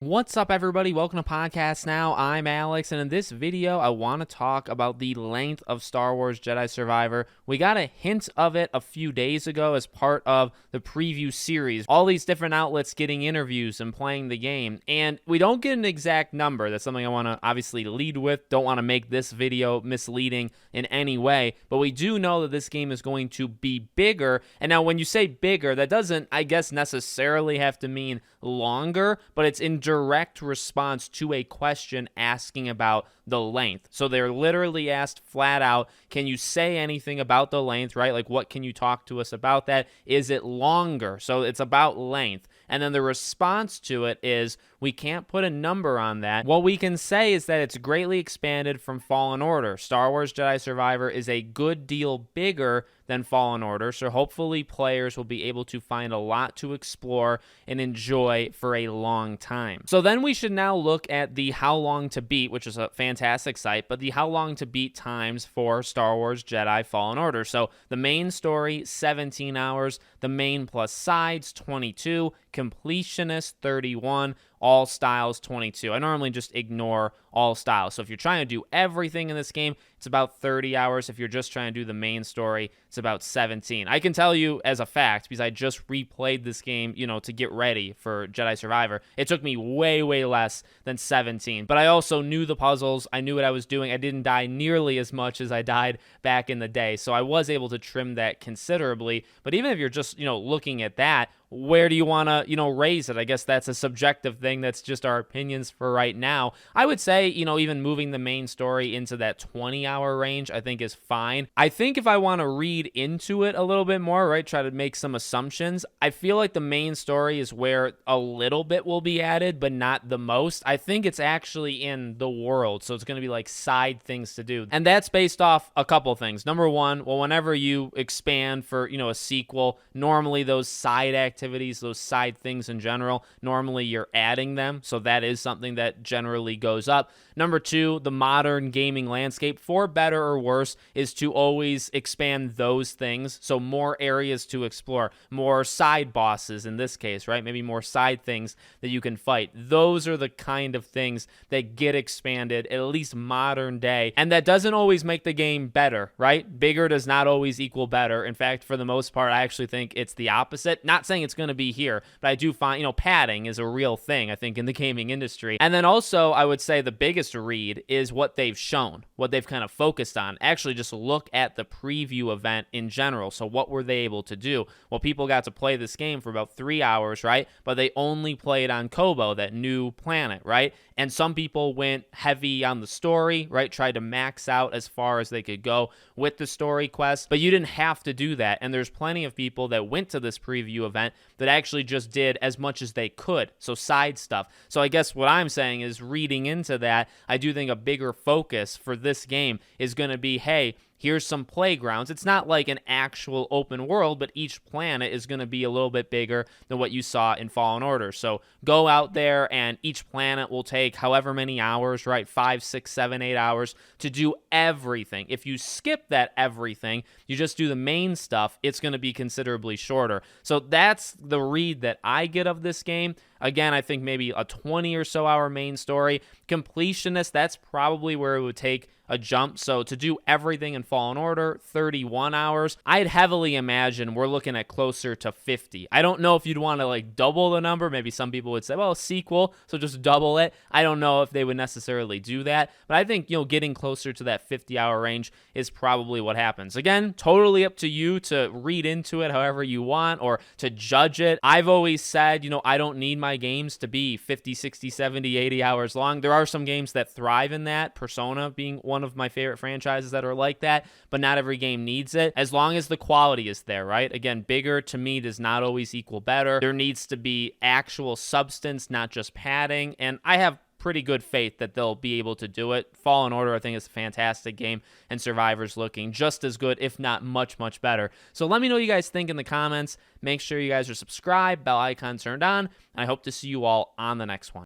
What's up, everybody? Welcome to Podcast Now. I'm Alex, and in this video, I want to talk about the length of Star Wars Jedi Survivor. We got a hint of it a few days ago as part of the preview series. All these different outlets getting interviews and playing the game, and we don't get an exact number. That's something I want to obviously lead with. Don't want to make this video misleading in any way, but we do know that this game is going to be bigger. And now, when you say bigger, that doesn't, I guess, necessarily have to mean longer, but it's in direct response to a question asking about the length. So they're literally asked flat out, can you say anything about the length, right? Like, what can you talk to us about that? Is it longer? So it's about length. And then the response to it is, we can't put a number on that. What we can say is that it's greatly expanded from Fallen Order. Star Wars Jedi Survivor is a good deal bigger than Fallen Order, so hopefully players will be able to find a lot to explore and enjoy for a long time. So then we should now look at the how long to beat, which is a fantastic site, but the how long to beat times for Star Wars Jedi Fallen Order. So the main story, 17 hours, the main plus sides, 22, completionist, 31, all styles, 22. I normally just ignore all styles. So if you're trying to do everything in this game, it's about 30 hours. If you're just trying to do the main story, it's about 17. I can tell you as a fact, because I just replayed this game, to get ready for Jedi Survivor. It took me way, way less than 17. But I also knew the puzzles. I knew what I was doing. I didn't die nearly as much as I died back in the day. So I was able to trim that considerably. But even if you're just, looking at that, where do you want to, raise it? I guess that's a subjective thing. That's just our opinions for right now. I would say, even moving the main story into that 20-hour range, I think is fine. I think if I want to read into it a little bit more, right, try to make some assumptions, I feel like the main story is where a little bit will be added, but not the most. I think it's actually in the world, so it's going to be like side things to do. And that's based off a couple things. Number one, well, whenever you expand for, a sequel, normally those side activities, those side things in general, normally you're adding them, so that is something that generally goes up. Number two, the modern gaming landscape, for better or worse, is to always expand those things, so more areas to explore, more side bosses in this case, right? Maybe more side things that you can fight. Those are the kind of things that get expanded, at least modern day, and that doesn't always make the game better, right? Bigger does not always equal better. In fact, for the most part, I actually think it's the opposite. Not saying it's going to be here, but I do find, padding is a real thing, I think, in the gaming industry. And then also, I would say the biggest read is what they've shown, what they've kind of focused on. Actually, just look at the preview event in general. So what were they able to do? Well, people got to play this game for about 3 hours, right? But they only played on Kobo, that new planet, right? And some people went heavy on the story, right? Tried to max out as far as they could go with the story quest, but you didn't have to do that. And there's plenty of people that went to this preview event that actually just did as much as they could, so side stuff. So I guess what I'm saying is, reading into that, I do think a bigger focus for this game is going to be, hey, here's some playgrounds. It's not like an actual open world, but each planet is going to be a little bit bigger than what you saw in Fallen Order. So go out there, and each planet will take however many hours, right? 5, 6, 7, 8 hours to do everything. If you skip that everything, you just do the main stuff, it's going to be considerably shorter. So that's the read that I get of this game. Again, I think maybe a 20 or so hour main story. Completionist, that's probably where it would take a jump. So to do everything in Fallen Order, 31 hours. I'd heavily imagine we're looking at closer to 50. I don't know if you'd want to like double the number. Maybe some people would say, well, sequel, so just double it. I don't know if they would necessarily do that, but I think, getting closer to that 50-hour range is probably what happens. Again, totally up to you to read into it however you want or to judge it. I've always said, I don't need my games to be 50, 60, 70, 80 hours long. There are some games that thrive in that, Persona being one of my favorite franchises that are like that, but not every game needs it, as long as the quality is there, right? Again, bigger to me does not always equal better. There needs to be actual substance, not just padding, and I have pretty good faith that they'll be able to do it. Fallen Order, I think, is a fantastic game, and Survivor's looking just as good, if not much, much better. So let me know what you guys think in the comments. Make sure you guys are subscribed, bell icon turned on, and I hope to see you all on the next one.